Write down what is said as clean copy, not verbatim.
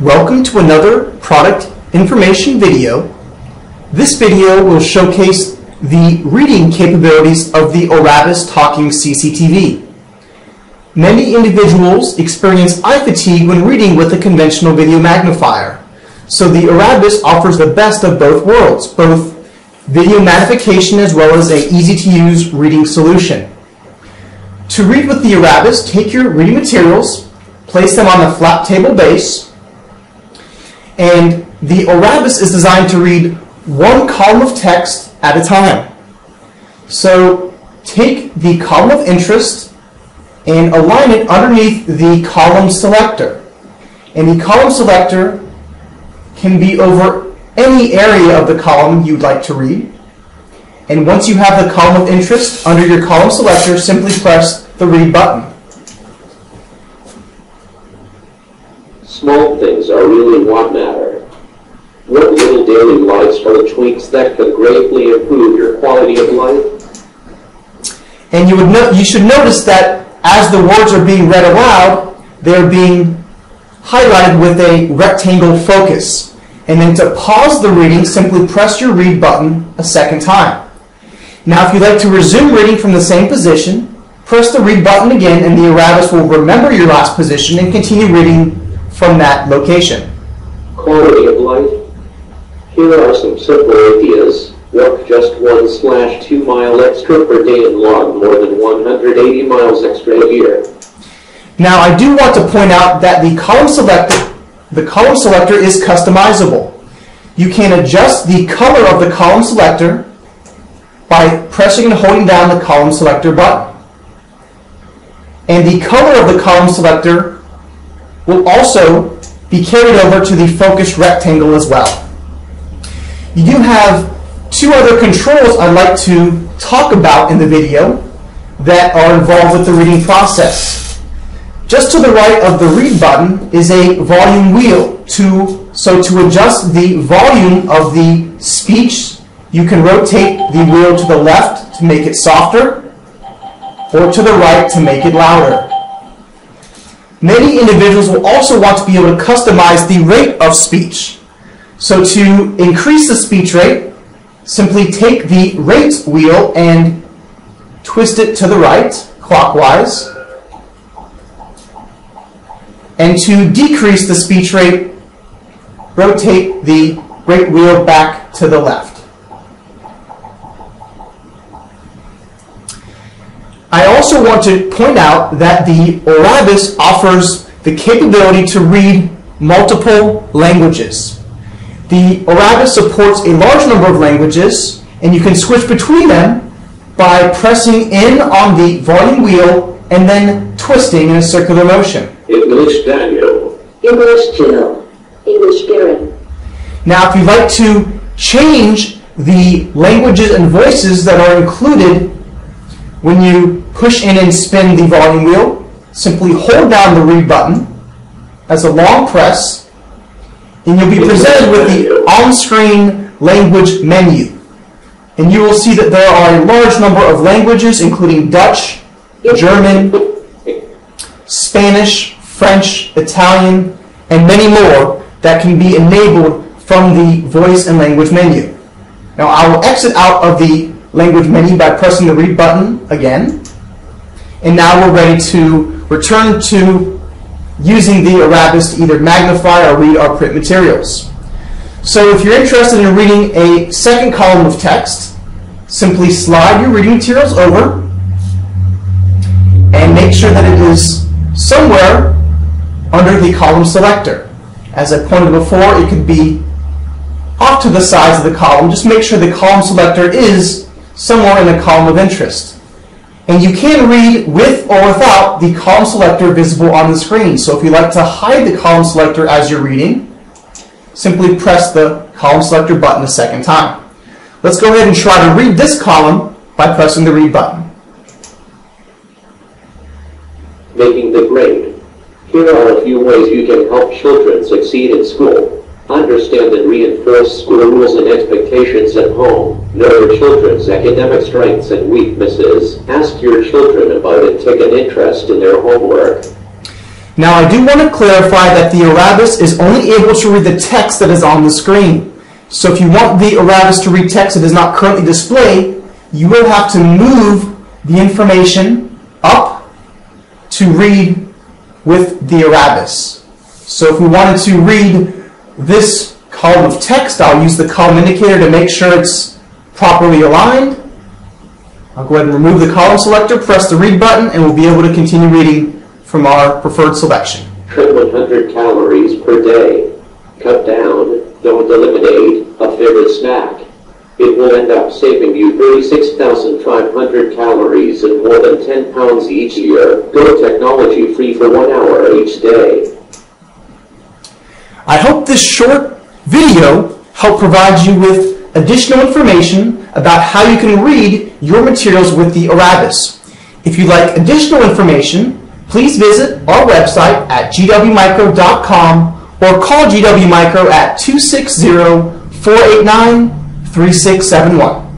Welcome to another product information video. This video will showcase the reading capabilities of the Orabis Talking CCTV. Many individuals experience eye fatigue when reading with a conventional video magnifier. So the Orabis offers the best of both worlds, both video magnification as well as an easy-to-use reading solution. To read with the Orabis, take your reading materials, place them on a flat table base, and the Orabis is designed to read one column of text at a time. So take the column of interest and align it underneath the column selector. And the column selector can be over any area of the column you'd like to read. And once you have the column of interest under your column selector, simply press the read button. Small things are really what matter. What little daily lifestyle tweaks that could greatly improve your quality of life? And you should notice that as the words are being read aloud, they're being highlighted with a rectangle focus. And then to pause the reading, simply press your read button a second time. Now if you'd like to resume reading from the same position, press the read button again and the Orabis will remember your last position and continue reading from that location. Quality of life? Here are some simple ideas. Walk just 1/2 mile extra per day and log more than 180 miles extra a year. Now I do want to point out that the column selector is customizable. You can adjust the color of the column selector by pressing and holding down the column selector button. And the color of the column selector will also be carried over to the focus rectangle as well. You do have two other controls I'd like to talk about in the video that are involved with the reading process. Just to the right of the read button is a volume wheel. So to adjust the volume of the speech, you can rotate the wheel to the left to make it softer or to the right to make it louder. Many individuals will also want to be able to customize the rate of speech. So to increase the speech rate, simply take the rate wheel and twist it to the right, clockwise. And to decrease the speech rate, rotate the rate wheel back to the left. I also want to point out that the Orabis offers the capability to read multiple languages. The Orabis supports a large number of languages, and you can switch between them by pressing in on the volume wheel and then twisting in a circular motion. English Daniel. English Jill. English Garen. Now if you'd like to change the languages and voices that are included when you push in and spin the volume wheel, simply hold down the read button as a long press, and you'll be presented with the on-screen language menu. And you will see that there are a large number of languages, including Dutch, German, Spanish, French, Italian, and many more that can be enabled from the voice and language menu. Now I will exit out of the language menu by pressing the read button again. And now we're ready to return to using the Orabis to either magnify or read our print materials. So if you're interested in reading a second column of text, simply slide your reading materials over and make sure that it is somewhere under the column selector. As I pointed before, it could be off to the sides of the column. Just make sure the column selector is somewhere in the column of interest. And you can read with or without the column selector visible on the screen. So if you'd like to hide the column selector as you're reading, simply press the column selector button a second time. Let's go ahead and try to read this column by pressing the read button. Making the grade. Here are a few ways you can help children succeed in school. Understand and reinforce school rules and expectations at home. Know your children's academic strengths and weaknesses. Ask your children about and take an interest in their homework. Now I do want to clarify that the Orabis is only able to read the text that is on the screen. So if you want the Orabis to read text that is not currently displayed, you will have to move the information up to read with the Orabis. So if we wanted to read this column of text, I'll use the column indicator to make sure it's properly aligned. I'll go ahead and remove the column selector, press the read button, and we'll be able to continue reading from our preferred selection. Trim 100 calories per day. Cut down, don't eliminate, a favorite snack. It will end up saving you 36,500 calories and more than 10 pounds each year. Go technology free for 1 hour each day. I hope this short video helped provide you with additional information about how you can read your materials with the Orabis. If you'd like additional information, please visit our website at gwmicro.com or call GW Micro at 260-489-3671.